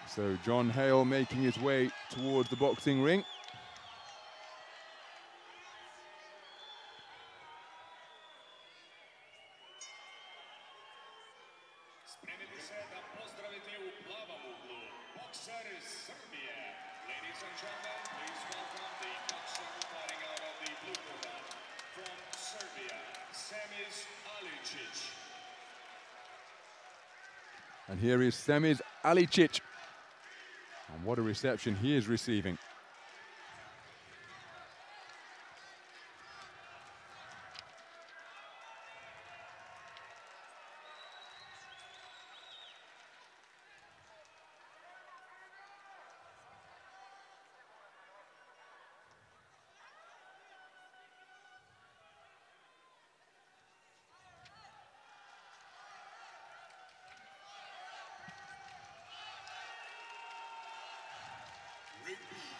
So John Hale making his way towards the boxing ring. Serbia. Ladies and gentlemen, please welcome the boxer fighting out of the blue corner from Serbia, Semiz ALICIC. And here is Semiz ALICIC. And what a reception he is receiving.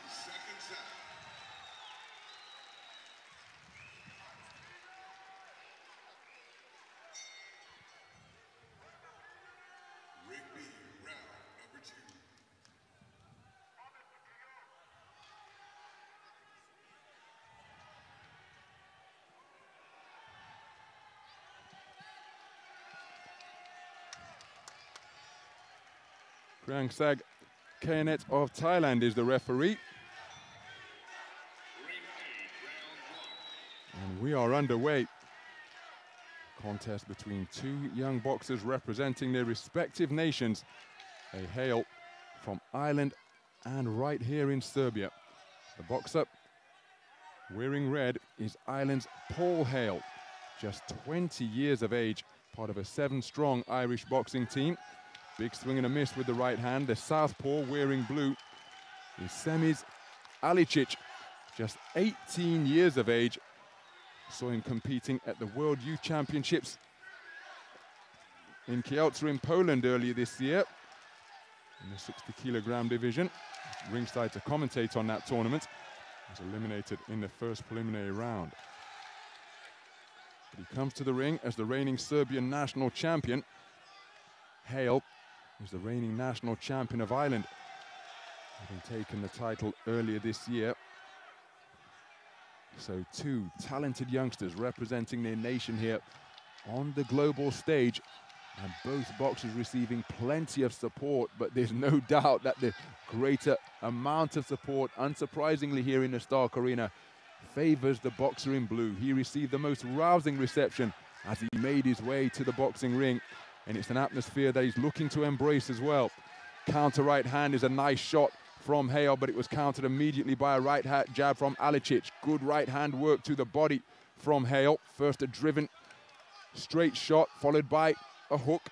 Seconds out. Rigby, round number 2. Krangsak Kayanet of Thailand is the referee. And we are underway. Contest between two young boxers representing their respective nations. A HALE from Ireland and right here in Serbia. The boxer wearing red is Ireland's Paul HALE, just 20 years of age, part of a 7-strong Irish boxing team. Big swing and a miss with the right hand. The southpaw wearing blue is Semiz ALICIC, just 18 years of age. Saw him competing at the World Youth Championships in Kielce in Poland earlier this year in the 60-kilogram division. Ringside to commentate on that tournament. Was eliminated in the first preliminary round. But he comes to the ring as the reigning Serbian national champion. HALE is the reigning national champion of Ireland, having taken the title earlier this year. So two talented youngsters representing their nation here on the global stage, and both boxers receiving plenty of support, but there's no doubt that the greater amount of support, unsurprisingly here in the Stark Arena, favors the boxer in blue. He received the most rousing reception as he made his way to the boxing ring, and it's an atmosphere that he's looking to embrace as well. Counter right hand is a nice shot from HALE, but it was countered immediately by a right hand jab from ALICIC. Good right hand work to the body from HALE. First a driven straight shot, followed by a hook.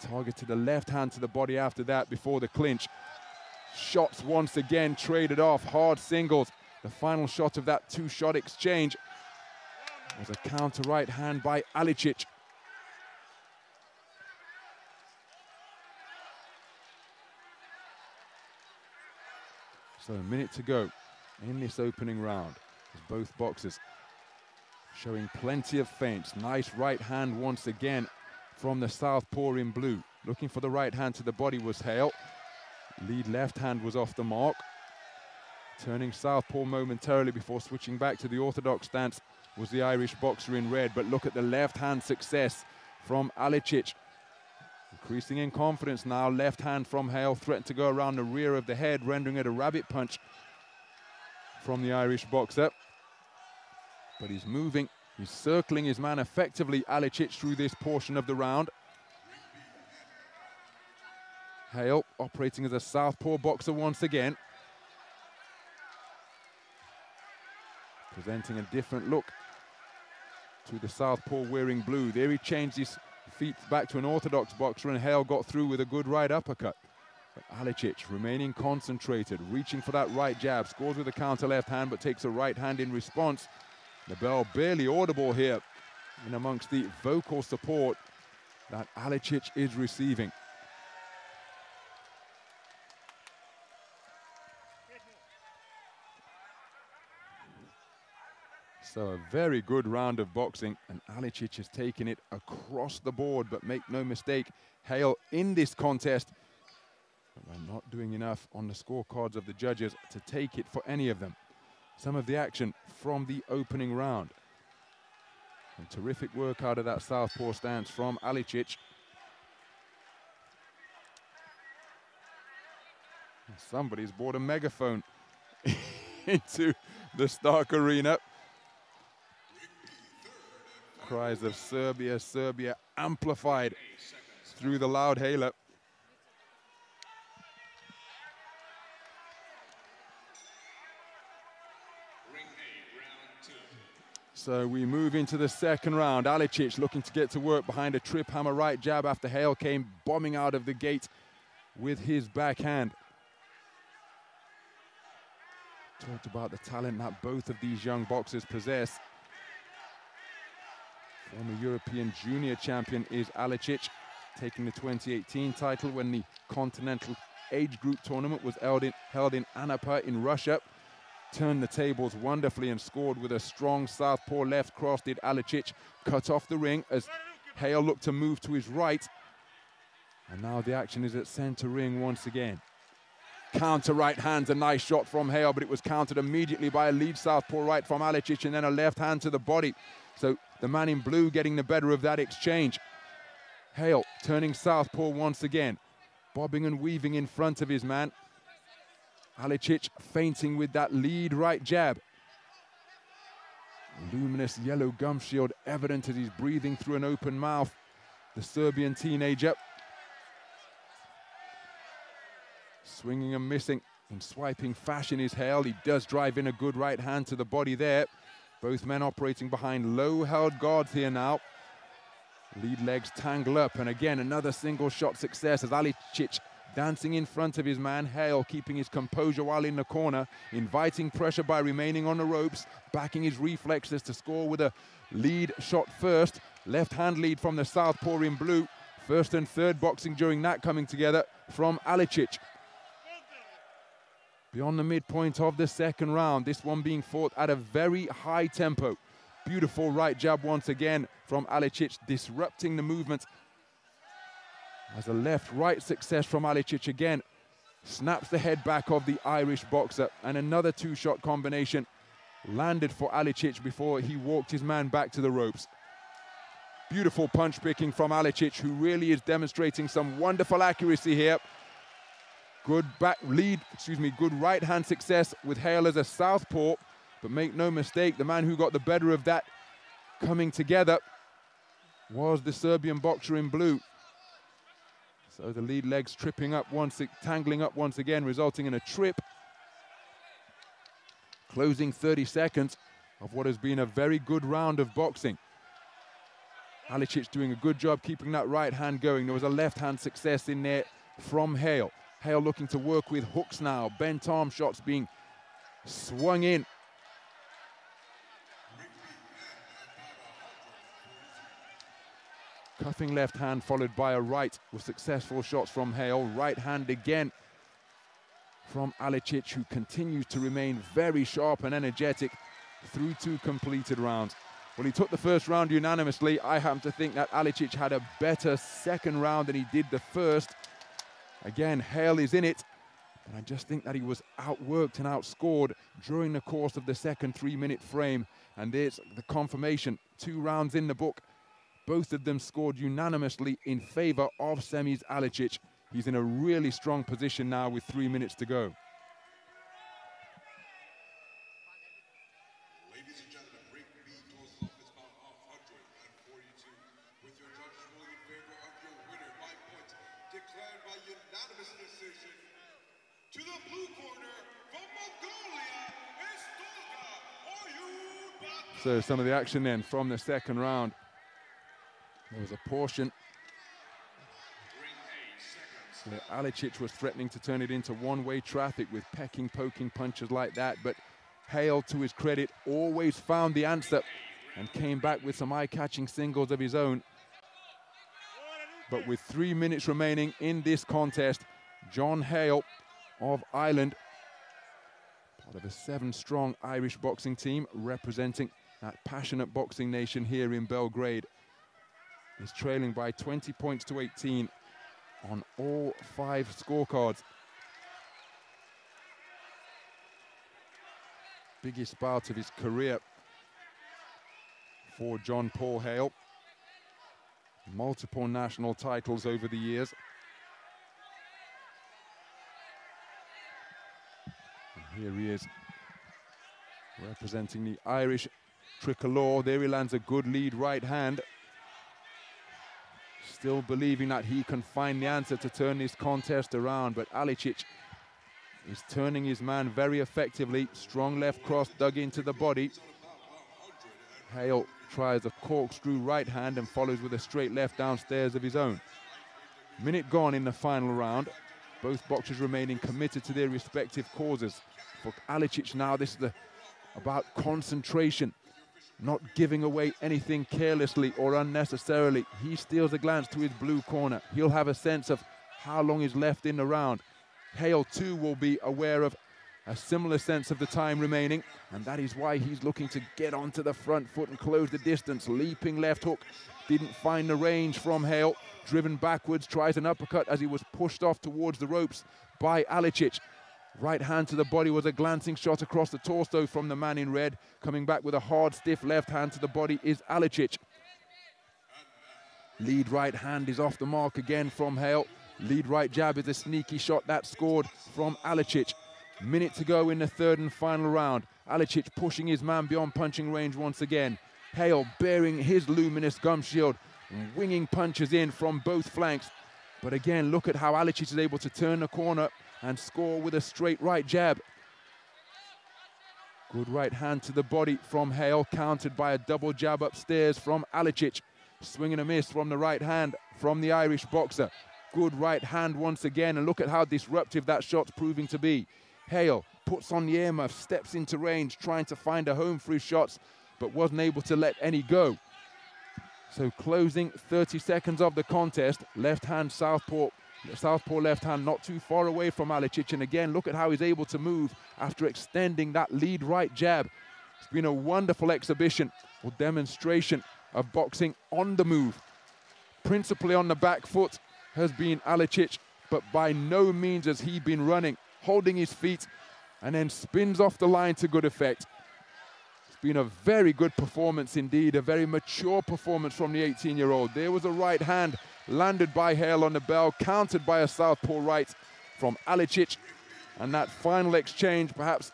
Targeted the left hand to the body after that before the clinch. Shots once again traded off, hard singles. The final shot of that two-shot exchange was a counter right hand by ALICIC. So a minute to go in this opening round, as both boxers showing plenty of feints. Nice right hand once again from the southpaw in blue. Looking for the right hand to the body was HALE. Lead left hand was off the mark. Turning southpaw momentarily before switching back to the orthodox stance was the Irish boxer in red. But look at the left hand success from ALICIC. Increasing in confidence now, left hand from HALE, threatened to go around the rear of the head, rendering it a rabbit punch from the Irish boxer. But he's moving, he's circling his man effectively, ALICIC, through this portion of the round. HALE operating as a southpaw boxer once again. Presenting a different look to the southpaw wearing blue. There he changed his feet back to an orthodox boxer, and HALE got through with a good right uppercut. But ALICIC remaining concentrated, reaching for that right jab, scores with a counter left hand, but takes a right hand in response. The bell barely audible here in amongst the vocal support that ALICIC is receiving. So a very good round of boxing, and ALICIC has taken it across the board, but make no mistake, HALE in this contest, but not doing enough on the scorecards of the judges to take it for any of them. Some of the action from the opening round. And terrific work out of that southpaw stance from ALICIC. Somebody's brought a megaphone into the Stark Arena. Cries of Serbia, Serbia amplified through the loud HALE. So we move into the second round. ALICIC looking to get to work behind a trip hammer right jab after HALE came bombing out of the gate with his backhand. Talked about the talent that both of these young boxers possess. Former European junior champion is ALICIC, taking the 2018 title when the Continental Age Group tournament was held in Anapa in Russia. Turned the tables wonderfully and scored with a strong southpaw left cross. Did ALICIC cut off the ring as HALE looked to move to his right. And now the action is at center ring once again. Counter right hands, a nice shot from HALE, but it was countered immediately by a lead southpaw right from ALICIC and then a left hand to the body. So the man in blue getting the better of that exchange. HALE turning southpaw once again, bobbing and weaving in front of his man. ALICIC feinting with that lead right jab. Luminous yellow gum shield evident as he's breathing through an open mouth. The Serbian teenager. Swinging and missing in swiping fashion is HALE. He does drive in a good right hand to the body there. Both men operating behind low held guards here now. Lead legs tangle up, and again another single shot success as ALICIC dancing in front of his man. HALE keeping his composure while in the corner, inviting pressure by remaining on the ropes, backing his reflexes to score with a lead shot first. Left hand lead from the southpaw in blue. First and third boxing during that coming together from ALICIC. Beyond the midpoint of the second round, this one being fought at a very high tempo. Beautiful right jab once again from ALICIC, disrupting the movement. As a left-right success from ALICIC again, snaps the head back of the Irish boxer, and another two-shot combination landed for ALICIC before he walked his man back to the ropes. Beautiful punch picking from ALICIC, who really is demonstrating some wonderful accuracy here. Good good right hand success with HALE as a southpaw, but make no mistake, the man who got the better of that coming together was the Serbian boxer in blue. So the lead legs tangling up once again, resulting in a trip. Closing 30 seconds of what has been a very good round of boxing. ALICIC doing a good job keeping that right hand going. There was a left hand success in there from HALE. HALE looking to work with hooks now. Bent arm shots being swung in. Cuffing left hand followed by a right with successful shots from HALE. Right hand again from ALICIC, who continues to remain very sharp and energetic through two completed rounds. Well, he took the first round unanimously. I happen to think that ALICIC had a better second round than he did the first. Again, HALE is in it, and I just think that he was outworked and outscored during the course of the second 3-minute frame. And there's the confirmation, 2 rounds in the book. Both of them scored unanimously in favor of Semiz ALICIC. He's in a really strong position now with 3 minutes to go. Ladies and gentlemen, ring B closes off its bout 142 with your judges ruling in favor of your winner by points declared by unanimous decision. To the blue corner from Mongolia, So some of the action then from the second round. There was a portion where ALICIC was threatening to turn it into one-way traffic with pecking, poking punches like that, but HALE, to his credit, always found the answer and came back with some eye-catching singles of his own. But with 3 minutes remaining in this contest, John HALE of Ireland, part of a 7-strong Irish boxing team representing that passionate boxing nation here in Belgrade, is trailing by 20 points to 18 on all 5 scorecards. biggest bout of his career for John Paul HALE. Multiple national titles over the years. And here he is, representing the Irish tricolor. There he lands a good lead right hand. Still believing that he can find the answer to turn this contest around, but ALICIC is turning his man very effectively. Strong left cross dug into the body. HALE tries a corkscrew right hand and follows with a straight left downstairs of his own. Minute gone in the final round. Both boxers remaining committed to their respective causes. For ALICIC now, this is about concentration, not giving away anything carelessly or unnecessarily. He steals a glance to his blue corner. He'll have a sense of how long is left in the round. HALE too will be aware of a similar sense of the time remaining, and that is why he's looking to get onto the front foot and close the distance. Leaping left hook, didn't find the range from HALE. Driven backwards, tries an uppercut as he was pushed off towards the ropes by ALICIC. Right hand to the body was a glancing shot across the torso from the man in red. Coming back with a hard, stiff left hand to the body is ALICIC. Lead right hand is off the mark again from HALE. Lead right jab is a sneaky shot that scored from ALICIC. Minute to go in the third and final round. ALICIC pushing his man beyond punching range once again. HALE bearing his luminous gum shield, winging punches in from both flanks. But again, look at how ALICIC is able to turn the corner and score with a straight right jab. Good right hand to the body from HALE, countered by a double jab upstairs from ALICIC. Swing and a miss from the right hand from the Irish boxer. Good right hand once again, and look at how disruptive that shot's proving to be. HALE puts on the earmuff, steps into range, trying to find a home through shots, but wasn't able to let any go. So closing 30 seconds of the contest, left hand southpaw left hand not too far away from ALICIC, and again, look at how he's able to move after extending that lead right jab. It's been a wonderful exhibition or demonstration of boxing on the move. Principally on the back foot has been ALICIC, but by no means has he been running, holding his feet, and then spins off the line to good effect. It's been a very good performance indeed, a very mature performance from the 18-year-old. There was a right hand landed by HALE on the bell, countered by a southpaw right from ALICIC, and that final exchange, perhaps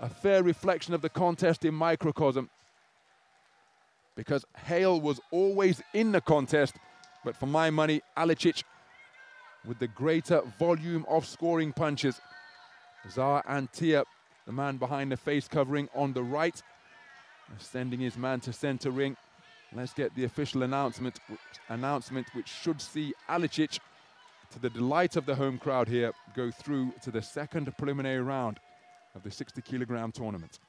a fair reflection of the contest in microcosm, because HALE was always in the contest, but for my money, ALICIC with the greater volume of scoring punches. Zahar Antia, the man behind the face covering on the right, sending his man to center ring. Let's get the official announcement which should see ALICIC, to the delight of the home crowd here, go through to the second preliminary round of the 60-kilogram tournament.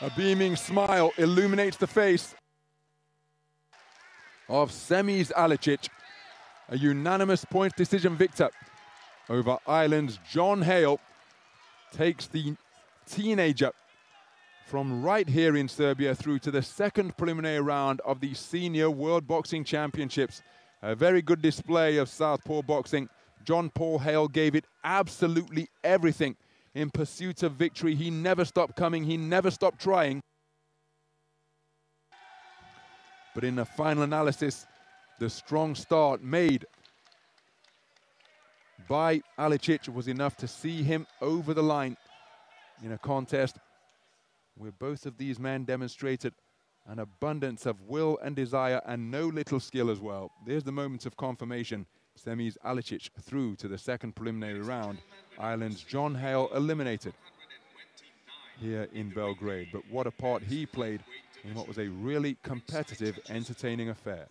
A beaming smile illuminates the face of Semiz ALICIC, a unanimous points decision victor over Ireland's John HALE. Takes the teenager from right here in Serbia through to the second preliminary round of the Senior World Boxing Championships. A very good display of southpaw boxing. John Paul HALE gave it absolutely everything in pursuit of victory. He never stopped coming, he never stopped trying. But in the final analysis, the strong start made by ALICIC was enough to see him over the line in a contest where both of these men demonstrated an abundance of will and desire and no little skill as well. There's the moment of confirmation. Semiz ALICIC through to the second preliminary round. Ireland's John HALE eliminated here in Belgrade. But what a part he played in what was a really competitive, entertaining affair.